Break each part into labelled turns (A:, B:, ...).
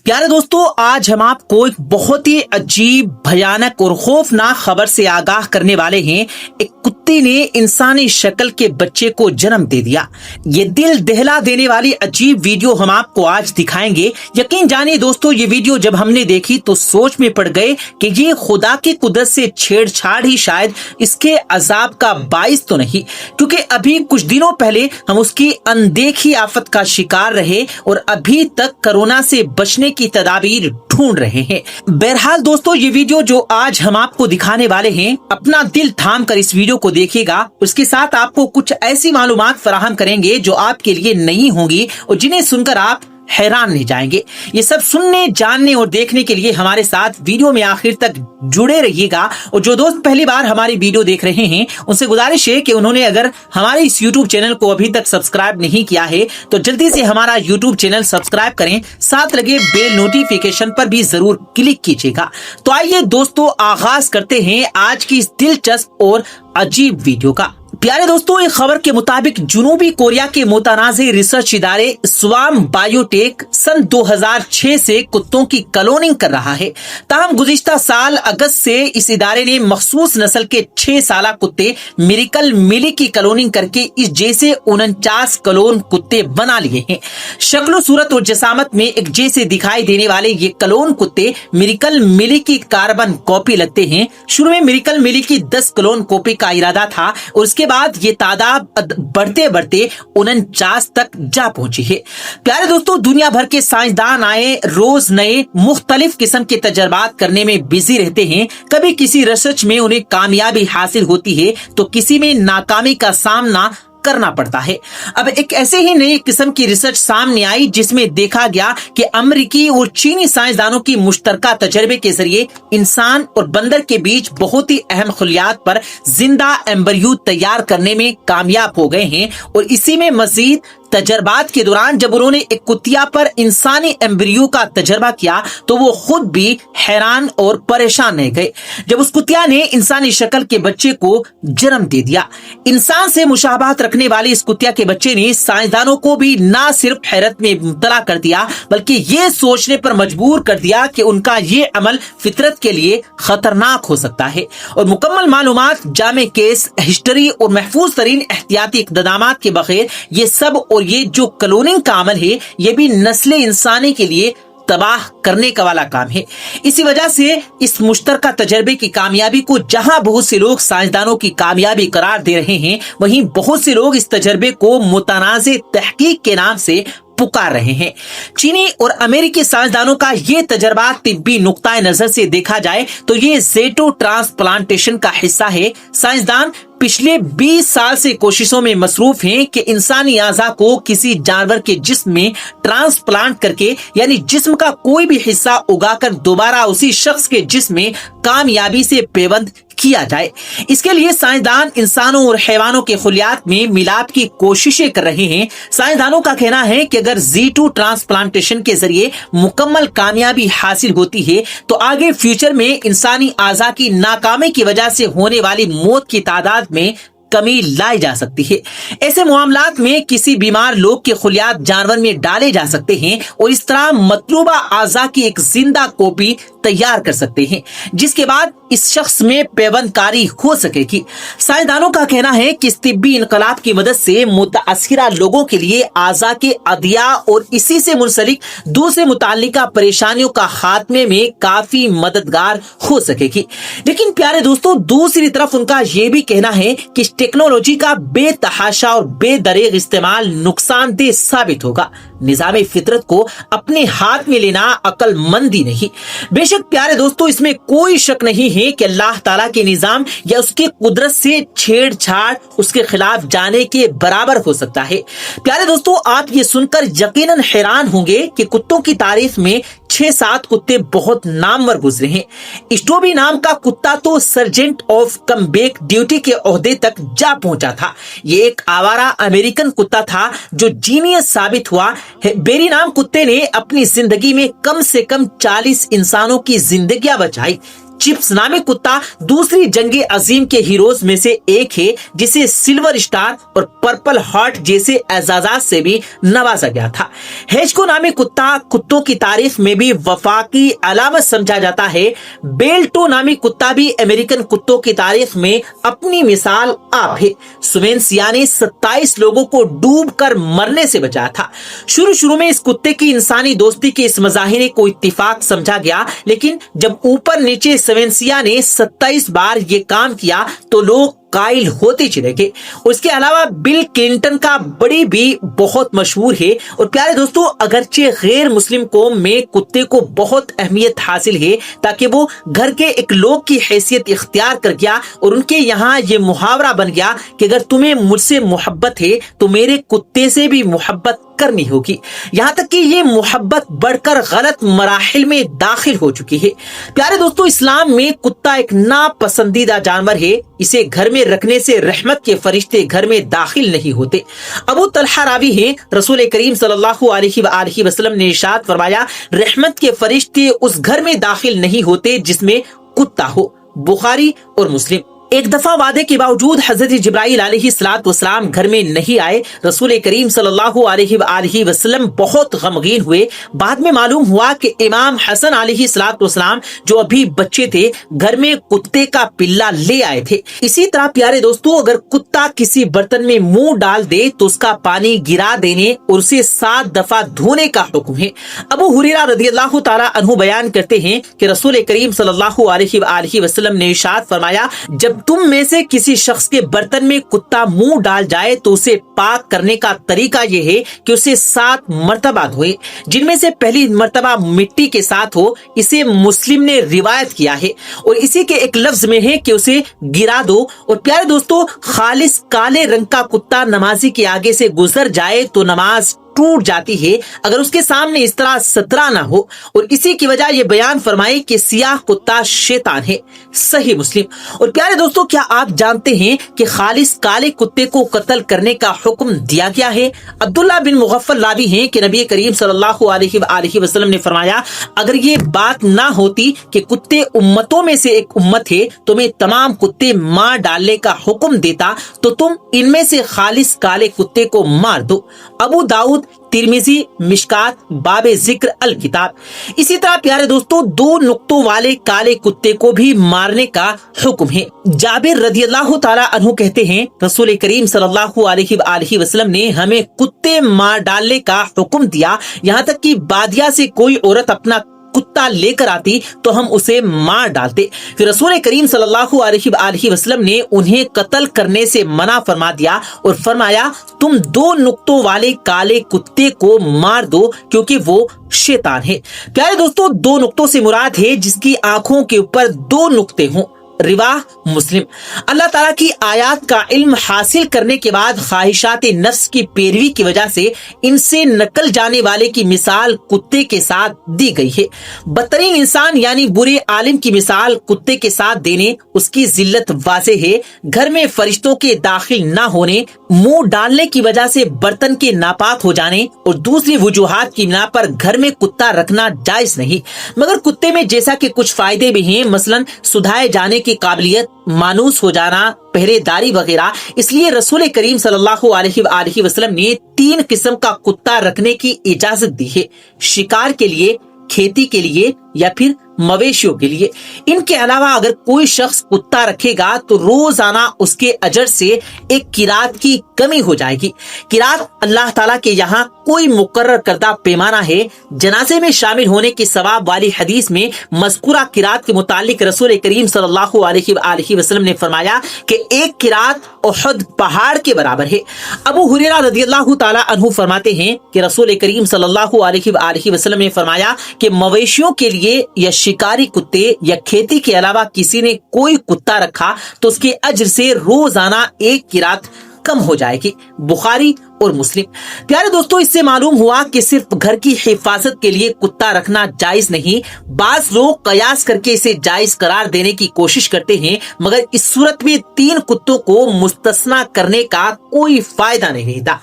A: प्यारे दोस्तों, आज हम आपको एक बहुत ही अजीब, भयानक और खौफनाक खबर से आगाह करने वाले हैं। एक कुत्ते ने इंसानी शक्ल के बच्चे को जन्म दे दिया। ये दिल दहला देने वाली अजीब वीडियो हम आपको आज दिखाएंगे। यकीन जानिए दोस्तों, ये वीडियो जब हमने देखी तो सोच में पड़ गए कि ये खुदा की कुदरत से छेड़छाड़ ही शायद इसके अजाब का बाइस तो नहीं, क्योंकि अभी कुछ दिनों पहले हम उसकी अनदेखी आफत का शिकार रहे और अभी तक कोरोना से बचने की तदाबीर ढूंढ रहे हैं। बहरहाल दोस्तों, ये वीडियो जो आज हम आपको दिखाने वाले हैं, अपना दिल थाम कर इस वीडियो को देखिएगा। उसके साथ आपको कुछ ऐसी मालूमात फराहम करेंगे जो आपके लिए नई होंगी और जिन्हें सुनकर आप हैरान नहीं जाएंगे। ये सब सुनने, जानने और देखने के लिए हमारे साथ वीडियो में आखिर तक जुड़े रहिएगा। और जो दोस्त पहली बार हमारी वीडियो देख रहे हैं, उनसे गुजारिश है कि उन्होंने अगर हमारे इस YouTube चैनल को अभी तक सब्सक्राइब नहीं किया है तो जल्दी से हमारा YouTube चैनल सब्सक्राइब करें, साथ लगे बेल नोटिफिकेशन पर भी जरूर क्लिक कीजिएगा। तो आइए दोस्तों, आगाज करते हैं आज की इस दिलचस्प और अजीब वीडियो का। प्यारे दोस्तों, एक खबर के मुताबिक जनूबी कोरिया के मुतनाज़े रिसर्च इदारे स्वाम बायोटेक सन 2006 से कुत्तों की क्लोनिंग कर रहा है। ताहम गुज़िश्ता साल अगस्त से इस इदारे ने मखसूस नस्ल के 6 साला कुत्ते मिरेकल मिली की क्लोनिंग करके इस जैसे 49 क्लोन कुत्ते बना लिए हैं। शक्ल सूरत और जसामत में एक जैसे दिखाई देने वाले ये क्लोन कुत्ते मिरेकल मिली की कार्बन कॉपी लगते हैं। शुरू में मिरेकल मिली की 10 क्लोन कॉपी का इरादा था और उसके बाद ये तादाद बढ़ते बढ़ते 49 तक जा पहुंची है। प्यारे दोस्तों, दुनिया भर के साइंसदान आए रोज नए मुख्तलिफ किस्म के तजर्बात करने में बिजी रहते हैं। कभी किसी रिसर्च में उन्हें कामयाबी हासिल होती है तो किसी में नाकामी का सामना करना पड़ता है। अब एक ऐसे ही नई किस्म की रिसर्च सामने आई जिसमें देखा गया कि अमेरिकी और चीनी साइंसदानों की मुश्तरका तजर्बे के जरिए इंसान और बंदर के बीच बहुत ही अहम खुलियात पर जिंदा एम्ब्रियो तैयार करने में कामयाब हो गए हैं। और इसी में मजीद तजर्बात के दौरान जब उन्होंने एक कुतिया पर इंसानी एम्ब्रियो का तजर्बा किया तो वो खुद भी हैरान और परेशान रह गए जब उस कुतिया ने इंसानी शक्ल के बच्चे को जन्म दे दिया। इंसान से मुशाबहत रखने वाले इस कुतिया के बच्चे ने साइंसदानों को भी ना सिर्फ हैरत में मुब्तला कर दिया बल्कि ये सोचने पर मजबूर कर दिया कि उनका ये अमल फितरत के लिए खतरनाक हो सकता है। और मुकम्मल मालूमात, जामे केस हिस्ट्री और महफूज तरीन एहतियाती इक़दामात के बगैर ये सब और ये जो क्लोनिंग का अमल है ये भी नस्ल इंसानी के लिए तबाह करने का वाला काम है। इसी वजह से इस मुश्तरका तजर्बे की कामयाबी को जहां बहुत से लोग साइंसदानों की कामयाबी करार दे रहे हैं, वहीं बहुत से लोग इस तजर्बे को मुतनाज़े तहकीक के नाम से पुकार रहे हैं। चीनी और अमेरिकी साइंसदानों का ये तजर्बा तिब्बी नुक्ताए नजर से देखा जाए तो ये ज़ेटो ट्रांसप्लांटेशन का हिस्सा है। साइंसदान पिछले 20 साल से कोशिशों में मसरूफ हैं कि इंसानी आज़ा को किसी जानवर के जिस्म में ट्रांसप्लांट करके, यानी जिस्म का कोई भी हिस्सा उगाकर दोबारा उसी शख्स के जिस्म में कामयाबी से पेबंद किया जाए। इसके लिए साइंसदान इंसानों और हैवानों के खुलियात में मिलाप की कोशिशें कर रहे हैं। साइंसदानों का कहना है कि अगर Z2 ट्रांसप्लांटेशन के जरिए मुकम्मल कामयाबी हासिल होती है तो आगे फ्यूचर में इंसानी आज़ा की नाकामी की वजह से होने वाली मौत की तादाद में कमी लाई जा सकती है। ऐसे मामलात में किसी बीमार लोग के खुलियात जानवर में डाले जा सकते हैं और इस तरह मतलूबा आज़ा की एक जिंदा कॉपी तैयार कर सकते हैं जिसके बाद इस शख्स में पेबंदकारी हो सकेगी। साइंसदानों का कहना है कि इस तिब्बी इनकलाब की मदद से मुतासिरा लोगों के लिए आज़ा के अदिया और इसी से मुंसलिक दूसरे मुताल्लिका परेशानियों का खात्मे में काफी मददगार हो सकेगी। लेकिन प्यारे दोस्तों, दूसरी तरफ उनका ये भी कहना है कि टेक्नोलॉजी का बेतहाशा और बेदरेग इस्तेमाल नुकसानदेह साबित होगा। निजामे फितरत को अपने हाथ में लेना अक्लमंदी नहीं। बेशक प्यारे दोस्तों, इसमें कोई शक नहीं है कि अल्लाह ताला के निजाम या उसके कुदरत से छेड़छाड़ उसके खिलाफ जाने के बराबर हो सकता है। प्यारे दोस्तों, आप ये सुनकर यकीनन हैरान होंगे कि कुत्तों की तारीफ में 6-7 कुत्ते बहुत नामवर गुजरे हैं। स्टोबी नाम का कुत्ता तो सर्जेंट ऑफ कमबैक ड्यूटी के ओहदे तक जा पहुंचा था। ये एक आवारा अमेरिकन कुत्ता था जो जीनियस साबित हुआ। बेरी नाम कुत्ते ने अपनी जिंदगी में कम से कम 40 इंसानों की जिंदगियां बचाई। चिप्स नामी कुत्ता दूसरी जंगे अजीम के हीरोज में से एक है, जिसे सिल्वर स्टार और पर्पल हार्ट जैसे एजाजात से भी नवाजा गया था। हेजको नामी कुत्ता कुत्तों की तारीफ में भी वफाकी अलामत समझा जाता है। बेल्टो नामी कुत्ता भी अमेरिकन कुत्तों की तारीफ में अपनी मिसाल आप है। सुवेंसिया ने 27 लोगों को डूब कर मरने से बचाया था। शुरू में इस कुत्ते की इंसानी दोस्ती के इस मजाहिरे को इत्तिफाक समझा गया, लेकिन जब ऊपर नीचे सुवेंसिया ने 27 बार ये काम किया तो लोग कायल होते चले गए। उसके अलावा बिल क्लिंटन का बड़ी भी बहुत मशहूर है। और प्यारे दोस्तों, अगरचे गैर मुस्लिम कौम में कुत्ते को बहुत अहमियत हासिल है, ताकि वो घर के एक लोग की हैसियत इख्तियार कर गया और उनके यहाँ ये मुहावरा बन गया कि अगर तुम्हें मुझसे मोहब्बत है तो मेरे कुत्ते से भी मोहब्बत करनी होगी। यहाँ तक कि ये मोहब्बत बढ़कर गलत मराहिल में दाखिल हो चुकी है। प्यारे दोस्तों, इस्लाम में कुत्ता एक नापसंदीदा जानवर है। इसे घर में रखने से रहमत के फरिश्ते घर में दाखिल नहीं होते। अबू तलहा रावी है, रसूल करीम सल्लल्लाहु अलैहि वसल्लम ने इरशाद फरमाया, रहमत के फरिश्ते उस घर में दाखिल नहीं होते जिसमें कुत्ता हो। बुखारी और मुस्लिम। एक दफा वादे के बावजूद हजरत जिब्राइल अलैहिस्सलाम घर में नहीं आए। रसूल करीम सल्लल्लाहु अलैहि वसल्लम बहुत गमगीन हुए। बाद में मालूम हुआ कि इमाम हसन अलैहिस्सलाम जो अभी बच्चे थे घर में कुत्ते का पिल्ला ले आए थे। इसी तरह प्यारे दोस्तों, अगर कुत्ता किसी बर्तन में मुंह डाल दे तो उसका पानी गिरा देने और उसे 7 दफा धोने का हुक्म है। अबू हुरैरा रदियल्लाहु ताला अन्हु बयान करते हैं कि रसूल करीम सल्लल्लाहु अलैहि वसल्लम ने इरशाद फरमाया, जब तुम में से किसी शख्स के बर्तन में कुत्ता मुंह डाल जाए तो उसे पाक करने का तरीका यह है कि उसे 7 मर्तबा धोए, जिनमें से पहली मर्तबा मिट्टी के साथ हो। इसे मुस्लिम ने रिवायत किया है और इसी के एक लफ्ज में है कि उसे गिरा दो। और प्यारे दोस्तों, खालिस काले रंग का कुत्ता नमाजी के आगे से गुजर जाए तो नमाज टूट जाती है, अगर उसके सामने इस तरह सतरा ना हो। और इसी की वजह ये बयान फरमाई कि सियाह कुत्ता शैतान है। सही मुस्लिम। और प्यारे दोस्तों, क्या आप जानते हैं कि खालिस काले कुत्ते को कत्ल करने का हुक्म दिया गया है? अब्दुल्ला बिन मुगफ्फल रावी हैं कि नबी करीम सल्लल्लाहु अलैहि वसल्लम ने फरमाया, अगर ये बात ना होती कि कुत्ते उम्मतों में से एक उम्मत है तो मैं तमाम कुत्ते मार डालने का हुक्म देता, तो तुम इनमें से खालिस काले कुत्ते को मार दो। अबू दाऊद, तिरमिजी, मिशकात, बाबे जिक्र अल किताब। इसी तरह प्यारे दोस्तों, 2 नुक्तों वाले काले कुत्ते को भी मारने का हुक्म है। जाबिर रदियल्लाहु ताला अन्हु कहते हैं, रसूल करीम सल्लल्लाहु अलैहि वसल्लम ने हमें कुत्ते मार डालने का हुक्म दिया। यहाँ तक कि बादिया से कोई औरत अपना कुत्ता लेकर आती तो हम उसे मार डालते। फिर रसूल करीम सल्लल्लाहु अलैहि वसल्लम ने उन्हें कत्ल करने से मना फरमा दिया और फरमाया, तुम 2 नुक्तों वाले काले कुत्ते को मार दो क्योंकि वो शैतान है। प्यारे दोस्तों, 2 नुक्तों से मुराद है जिसकी आंखों के ऊपर 2 नुक्ते हों। रिवाह मुस्लिम। अल्लाह ताला की आयात का इल्म हासिल करने के बाद ख्वाहिशात नफ्स की पैरवी की वजह से इनसे नकल जाने वाले की मिसाल कुत्ते के साथ दी गई है। बदतरीन इंसान यानी बुरे आलिम की मिसाल कुत्ते के साथ देने उसकी जिल्लत वाज़े है। घर में फरिश्तों के दाखिल ना होने, मुंह डालने की वजह से बर्तन के नापाक हो जाने और दूसरी वजूहात की बिना पर घर में कुत्ता रखना जायज नहीं। मगर कुत्ते में जैसा कि कुछ फायदे भी हैं, मसलन सुधाए जाने की काबिलियत, मानूस हो जाना, पहरेदारी वगैरह। इसलिए रसूल करीम सल्लल्लाहु अलैहि वसल्लम ने 3 किस्म का कुत्ता रखने की इजाजत दी है, शिकार के लिए, खेती के लिए या फिर मवेशियों के लिए। इनके अलावा अगर कोई शख्स कुत्ता रखेगा तो रोजाना उसके अजर से एक किरात की कमी हो जाएगी। किरात अल्लाह ताला के यहाँ कोई मुकर्रर करदा पैमाना है। जनाजे में शामिल होने की सवाब वाली हदीस में मज़कूरा किरात के मुतालिक रसूल करीम सल्लल्लाहु अलैहि वसल्लम ने फरमाया कि एक किरात उहद पहाड़ के बराबर है। अबू हुरैरा रदियल्लाहु ताला अन्हु फरमाते हैं कि रसूल करीम सल्लल्लाहु अलैहि वसल्लम ने फरमाया कि मवेशियों के लिए या शिकारी कुत्ते या खेती के अलावा किसी ने कोई कुत्ता रखा तो उसके अज्र से रोजाना एक किरात कम हो जाएगी। बुखारी और मुस्लिम। प्यारे दोस्तों, इससे मालूम हुआ कि सिर्फ घर की हिफाजत के लिए कुत्ता रखना जायज नहीं, बाज लोग कयास करके इसे जायज करार देने की कोशिश करते हैं, मगर इस सूरत में 3 कुत्तों को मुस्तस्ना करने का कोई फायदा नहीं रहता।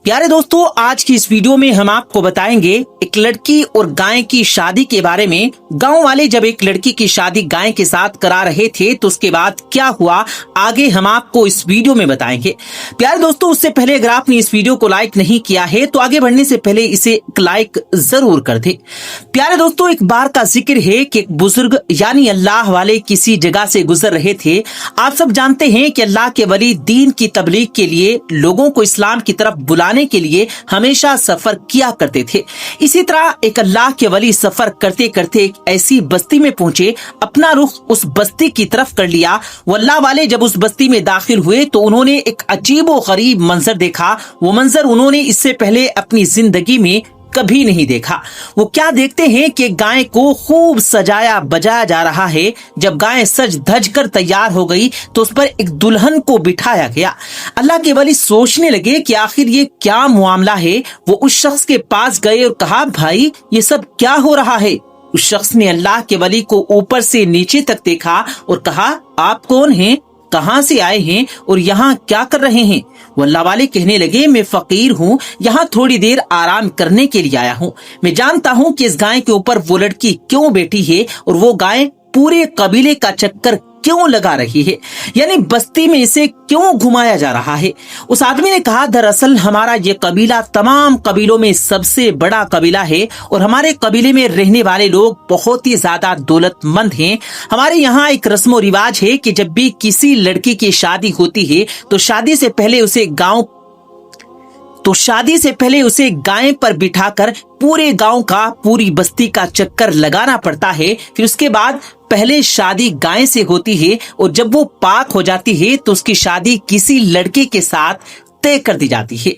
A: प्यारे दोस्तों, आज की इस वीडियो में हम आपको बताएंगे एक लड़की और गाय की शादी के बारे में। गांव वाले जब एक लड़की की शादी गाय के साथ करा रहे थे तो उसके बाद क्या हुआ, आगे हम आपको इस वीडियो में बताएंगे। प्यारे दोस्तों, उससे पहले अगर आपने इस वीडियो को लाइक नहीं किया है तो आगे बढ़ने से पहले इसे एक लाइक जरूर कर दे। प्यारे दोस्तों, एक बार का जिक्र है कि एक बुजुर्ग यानी अल्लाह वाले किसी जगह से गुजर रहे थे। आप सब जानते हैं कि अल्लाह के वली दीन की तबलीग के लिए लोगों को इस्लाम की तरफ बुलाने के लिए हमेशा सफर किया करते थे। इसी तरह एक अल्लाह के वली सफर करते करते एक ऐसी बस्ती में पहुंचे, अपना रुख उस बस्ती की तरफ कर लिया। वो अल्लाह वाले जब उस बस्ती में दाखिल हुए तो उन्होंने एक अजीब व गरीब मंजर देखा। वो मंजर उन्होंने इससे पहले अपनी जिंदगी में कभी नहीं देखा। वो क्या देखते हैं कि गाय को खूब सजाया बजाया जा रहा है। जब गाय सज धज कर तैयार हो गई तो उस पर एक दुल्हन को बिठाया गया। अल्लाह के वली सोचने लगे कि आखिर ये क्या मामला है। वो उस शख्स के पास गए और कहा, भाई ये सब क्या हो रहा है। उस शख्स ने अल्लाह के वली को ऊपर से नीचे तक देखा और कहा, आप कौन हैं, कहां से आए हैं और यहाँ क्या कर रहे हैं। वो अल्लाह वाले कहने लगे, मैं फकीर हूँ, यहाँ थोड़ी देर आराम करने के लिए आया हूँ। मैं जानता हूँ कि इस गाय के ऊपर वो लड़की क्यों बैठी है और वो गाय पूरे कबीले का चक्कर क्यों लगा रही है, यानी बस्ती में इसे क्यों घुमाया जा रहा है। उस आदमी ने कहा, दरअसल हमारा ये कबीला तमाम कबीलों में सबसे बड़ा कबीला है और हमारे कबीले में रहने वाले लोग बहुत ही ज्यादा दौलतमंद हैं। हमारे यहाँ एक रस्म रिवाज है कि जब भी किसी लड़की की शादी होती है तो शादी से पहले उसे गाय पर बिठाकर पूरे गांव का, पूरी बस्ती का चक्कर लगाना पड़ता है। फिर उसके बाद पहले शादी गाय से होती है और जब वो पाक हो जाती है तो उसकी शादी किसी लड़के के साथ तय कर दी जाती है।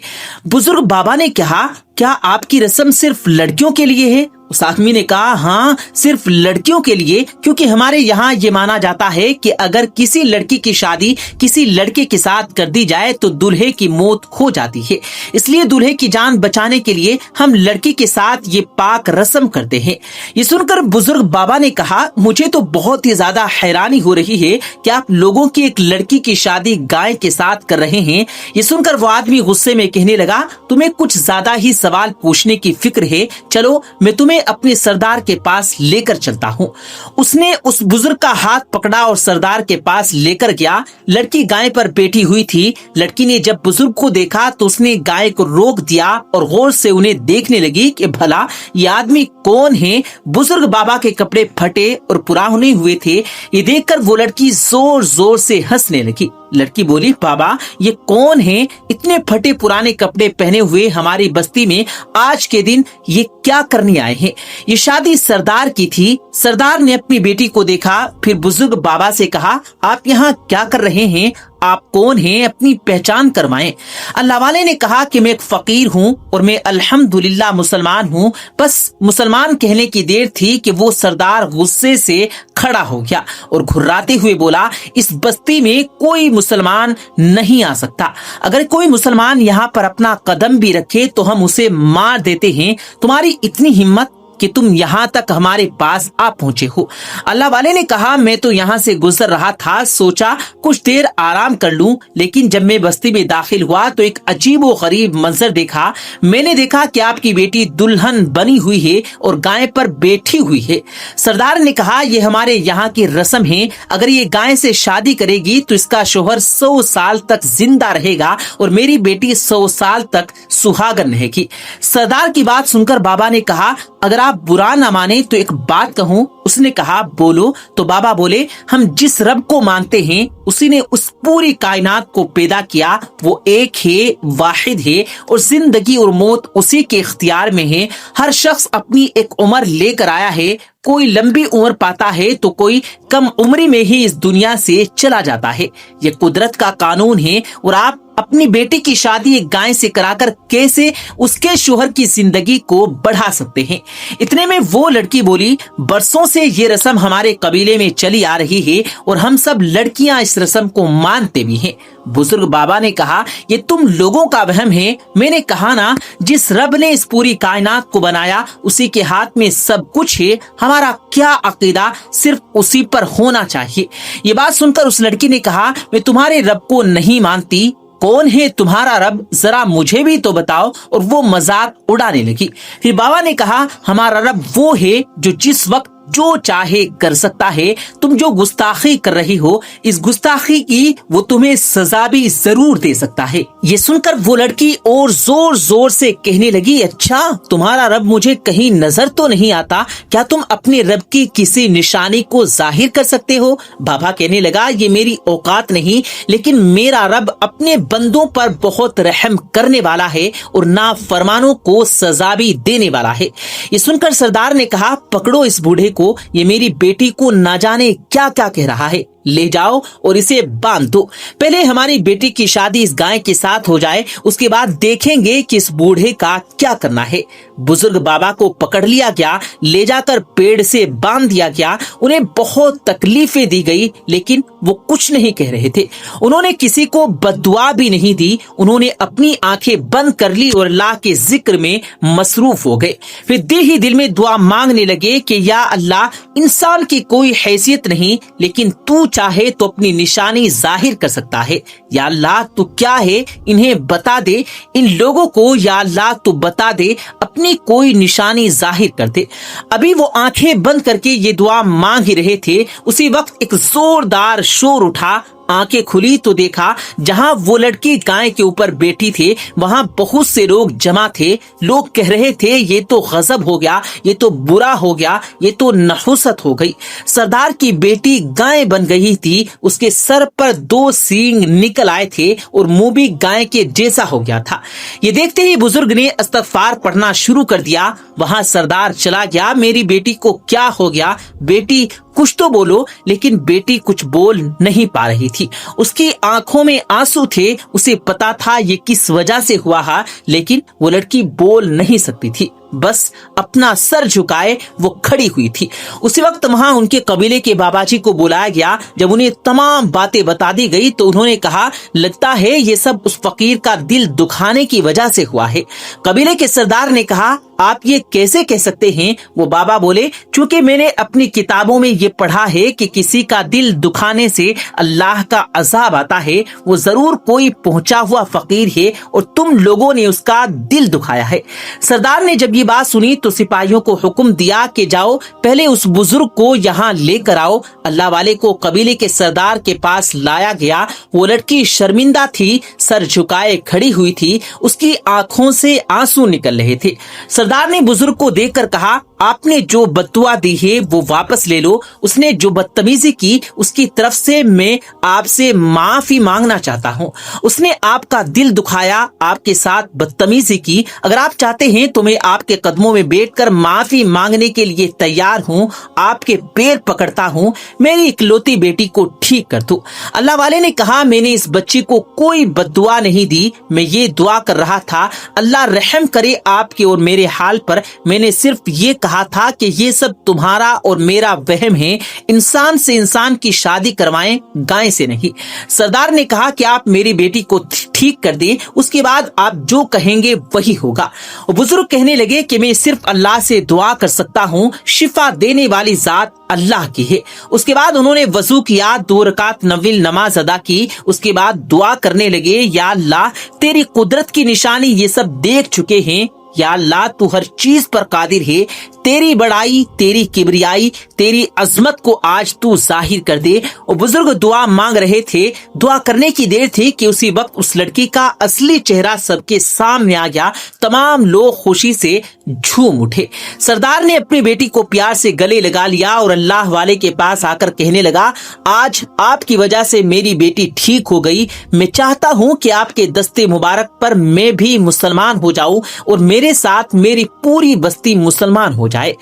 A: बुजुर्ग बाबा ने कहा, क्या आपकी रस्म सिर्फ लड़कियों के लिए है। उस आदमी ने कहा, हाँ सिर्फ लड़कियों के लिए, क्योंकि हमारे यहाँ ये माना जाता है कि अगर किसी लड़की की शादी किसी लड़के के साथ कर दी जाए तो दूल्हे की मौत हो जाती है। इसलिए दूल्हे की जान बचाने के लिए हम लड़की के साथ ये पाक रस्म करते हैं। ये सुनकर बुजुर्ग बाबा ने कहा, मुझे तो बहुत ही ज्यादा हैरानी हो रही है कि आप लोगों की एक लड़की की शादी गाय के साथ कर रहे हैं। ये सुनकर वो आदमी गुस्से में कहने लगा, तुम्हें कुछ ज्यादा ही सवाल पूछने की फिक्र है, चलो मैं तुम्हें अपने सरदार के पास लेकर चलता हूँ। उसने उस बुजुर्ग का हाथ पकड़ा और सरदार के पास लेकर गया। लड़की गाय पर बैठी हुई थी। लड़की ने जब बुजुर्ग को देखा तो उसने गाय को रोक दिया और गौर से उन्हें देखने लगी कि भला ये आदमी कौन है। बुजुर्ग बाबा के कपड़े फटे और पुराने हुए थे। ये देखकर वो लड़की जोर जोर से हंसने लगी। लड़की बोली, बाबा ये कौन है, इतने फटे पुराने कपड़े पहने हुए हमारी बस्ती में आज के दिन ये क्या करने आए हैं। ये शादी सरदार की थी। सरदार ने अपनी बेटी को देखा, फिर बुजुर्ग बाबा से कहा, आप यहाँ क्या कर रहे हैं, आप कौन हैं, अपनी पहचान करवाएं। अल्लाह वाले ने कहा कि मैं एक फकीर हूँ और मैं अल्हम्दुलिल्लाह मुसलमान हूँ। बस मुसलमान कहने की देर थी कि वो सरदार गुस्से से खड़ा हो गया और घुर्राते हुए बोला, इस बस्ती में कोई मुसलमान नहीं आ सकता। अगर कोई मुसलमान यहाँ पर अपना कदम भी रखे तो हम उसे मार देते हैं। तुम्हारी इतनी हिम्मत कि तुम यहाँ तक हमारे पास आ पहुंचे हो। अल्लाह वाले ने कहा, मैं तो यहाँ से गुजर रहा था, सोचा कुछ देर आराम कर लूं, लेकिन जब मैं बस्ती में दाखिल हुआ तो एक अजीब व गरीब मंजर देखा। मैंने देखा कि आपकी बेटी दुल्हन बनी हुई है और गाय पर बैठी हुई है। सरदार ने कहा, ये हमारे यहाँ की रस्म है, अगर ये गाय से शादी करेगी तो इसका शोहर 100 साल तक जिंदा रहेगा और मेरी बेटी 100 साल तक सुहागन रहेगी। सरदार की बात सुनकर बाबा ने कहा, अगर आप बुरा ना माने तो एक बात कहूं। उसने कहा, बोलो। तो बाबा बोले, हम जिस रब को मानते हैं उसी ने उस पूरी कायनात को पैदा किया। वो एक है, वाहिद है और जिंदगी और मौत उसी के इख्तियार में है। हर शख्स अपनी एक उम्र लेकर आया है। कोई लंबी उम्र पाता है तो कोई कम उम्री में ही इस दुनिया से चला जाता है। ये कुदरत का कानून है और आप अपनी बेटी की शादी एक गाय से कराकर कैसे उसके शोहर की जिंदगी को बढ़ा सकते हैं। इतने में वो लड़की बोली, बरसों से ये रस्म हमारे कबीले में चली आ रही है और हम सब लड़कियां इस रस्म को मानते भी हैं। بزرگ بابا نے کہا یہ تم لوگوں کا وہم ہے. میں نے کہا نا جس رب نے اس پوری کائنات کو بنایا اسی کے ہاتھ میں سب کچھ ہے. ہمارا کیا عقیدہ صرف اسی پر ہونا چاہیے. یہ بات سن کر اس لڑکی نے کہا میں تمہارے رب کو نہیں مانتی. کون ہے تمہارا رب ذرا مجھے بھی تو بتاؤ. اور وہ مذاق اڑانے لگی. پھر بابا نے کہا ہمارا رب وہ ہے جو جس وقت جو چاہے کر سکتا ہے. تم جو گستاخی کر رہی ہو اس گستاخی کی وہ تمہیں سزا بھی ضرور دے سکتا ہے. یہ سن کر وہ لڑکی اور زور زور سے کہنے لگی اچھا تمہارا رب مجھے کہیں نظر تو نہیں آتا. کیا تم اپنے رب کی کسی نشانی کو ظاہر کر سکتے ہو؟ بابا کہنے لگا یہ میری اوقات نہیں لیکن میرا رب اپنے بندوں پر بہت رحم کرنے والا ہے اور نافرمانوں کو سزا بھی دینے والا ہے. یہ سن کر سردار نے کہا پکڑو اس بوڑھے کو. یہ میری بیٹی کو نہ جانے کیا کیا کہہ رہا ہے. لے جاؤ اور اسے باندھ دو. پہلے ہماری بیٹی کی شادی اس گائے کے ساتھ ہو جائے اس کے بعد دیکھیں گے کہ اس بوڑھے کا کیا کرنا ہے. بزرگ بابا کو پکڑ لیا گیا. لے جا کر پیڑ سے باندھ دیا گیا. انہیں بہت تکلیفیں دی گئی لیکن وہ کچھ نہیں کہہ رہے تھے. انہوں نے کسی کو بد دعا بھی نہیں دی. انہوں نے اپنی آنکھیں بند کر لی اور اللہ کے ذکر میں مصروف ہو گئے. پھر دل ہی دل میں دعا مانگنے لگے کہ یا اللہ انسان کی کوئی حیثیت نہیں لیکن تو چاہے تو اپنی نشانی ظاہر کر سکتا ہے. یا اللہ تو کیا ہے انہیں بتا دے. ان لوگوں کو یا اللہ تو بتا دے اپنی کوئی نشانی ظاہر کر دے. ابھی وہ آنکھیں بند کر کے یہ دعا مانگ ہی رہے تھے اسی وقت ایک زوردار شور اٹھا. آنکھیں کھلی تو دیکھا جہاں وہ لڑکی گائے کے اوپر بیٹھی تھے وہاں بہت سے لوگ جمع تھے. لوگ کہہ رہے تھے یہ تو غضب ہو گیا, یہ تو برا ہو گیا, یہ تو نحوست ہو گئی. سردار کی بیٹی گائے بن گئی تھی. اس کے سر پر 2 سینگ نکل آئے تھے اور منہ بھی گائے کے جیسا ہو گیا تھا. یہ دیکھتے ہی بزرگ نے استغفار پڑھنا شروع کر دیا. وہاں سردار چلا گیا. میری بیٹی کو کیا ہو گیا؟ بیٹی کچھ تو بولو. لیکن بیٹی کچھ بول نہیں پا رہی تھی. اس کی آنکھوں میں آنسو تھے. اسے پتا تھا یہ کس وجہ سے ہوا ہے لیکن وہ لڑکی بول نہیں سکتی تھی. بس اپنا سر جھکائے وہ کھڑی ہوئی تھی. اسی وقت وہاں ان کے قبیلے کے بابا جی کو بلایا گیا. جب انہیں تمام باتیں بتا دی گئی تو انہوں نے کہا لگتا ہے یہ سب اس فقیر کا دل دکھانے کی وجہ سے ہوا ہے. قبیلے کے سردار نے کہا آپ یہ کیسے کہہ سکتے ہیں؟ وہ بابا بولے چونکہ میں نے اپنی کتابوں میں یہ پڑھا ہے کہ کسی کا دل دکھانے سے اللہ کا عذاب آتا ہے. وہ ضرور کوئی پہنچا ہوا فقیر ہے اور تم لوگوں نے اس کا دل دکھایا ہے. سردار نے جب یہ بات سنی تو سپاہیوں کو حکم دیا کہ جاؤ پہلے اس بزرگ کو یہاں لے کر آؤ. اللہ والے کو قبیلے کے سردار کے پاس لایا گیا. وہ لڑکی شرمندہ تھی, سر جھکائے کھڑی ہوئی تھی. اس کی آنکھوں سے آنسو نکل رہے تھے. سردار نے بزرگ کو دیکھ کر کہا آپ نے جو بددعا دی ہے وہ واپس لے لو. اس نے جو بدتمیزی کی اس کی طرف سے میں آپ سے معافی مانگنا چاہتا ہوں. اس نے آپ کا دل دکھایا, آپ کے ساتھ بدتمیزی کی. اگر آپ چاہتے ہیں تو میں آپ کے قدموں میں بیٹھ کر معافی مانگنے کے لیے تیار ہوں. آپ کے پیر پکڑتا ہوں. میری اکلوتی بیٹی کو ٹھیک کر دو. اللہ والے نے کہا میں نے اس بچی کو کوئی بددعا نہیں دی. میں یہ دعا کر رہا تھا اللہ رحم کرے آپ کے اور میرے حال پر. میں نے صرف یہ کہا تھا کہ یہ سب تمہارا اور میرا وہم ہے. انسان سے انسان کی شادی کروائیں, گائے سے نہیں. سردار نے کہا کہ آپ میری بیٹی کو ٹھیک کر دیں, اس کے بعد آپ جو کہیں گے وہی ہوگا. بزرگ کہنے لگے کہ میں صرف اللہ سے دعا کر سکتا ہوں. شفا دینے والی ذات اللہ کی ہے. اس کے بعد انہوں نے وضو کیا, 2 رکعت نفل نماز ادا کی. اس کے بعد دعا کرنے لگے یا اللہ تیری قدرت کی نشانی یہ سب دیکھ چکے ہیں. یا اللہ تو ہر چیز پر قادر ہے. تیری بڑائی, تیری کبریائی, تیری عظمت کو آج تو ظاہر کر دے. اور بزرگ دعا مانگ رہے تھے. دعا کرنے کی دیر تھی کہ اسی وقت اس لڑکی کا اصلی چہرہ سب کے سامنے آ گیا. تمام لوگ خوشی سے جھوم اٹھے. سردار نے اپنی بیٹی کو پیار سے گلے لگا لیا اور اللہ والے کے پاس آ کر کہنے لگا آج آپ کی وجہ سے میری بیٹی ٹھیک ہو گئی. میں چاہتا ہوں کہ آپ کے دستے مبارک پر میں بھی مسلمان ہو جاؤں اور میرے ساتھ میری پوری بستی مسلمان ہو جائے.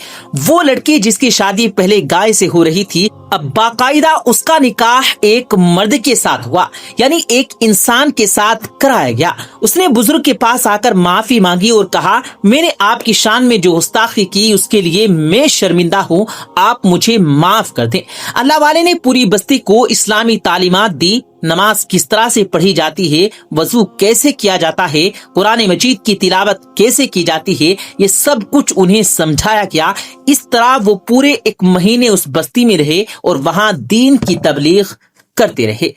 A: وہ لڑکی جس کی شادی پہلے گائے سے ہو رہی تھی اب باقاعدہ اس کا نکاح ایک مرد کے ساتھ ہوا, یعنی ایک انسان کے ساتھ کرایا گیا. اس نے بزرگ کے پاس آ کر معافی مانگی اور کہا میں نے آپ کی شان میں جو گستاخی کی اس کے لیے میں شرمندہ ہوں, آپ مجھے معاف کر دیں. اللہ والے نے پوری بستی کو اسلامی تعلیمات دی. نماز کس طرح سے پڑھی جاتی ہے، وضو کیسے کیا جاتا ہے، قرآن مجید کی تلاوت کیسے کی جاتی ہے، یہ سب کچھ انہیں سمجھایا گیا۔ اس طرح وہ پورے 1 مہینے اس بستی میں رہے اور وہاں دین کی تبلیغ کرتے رہے۔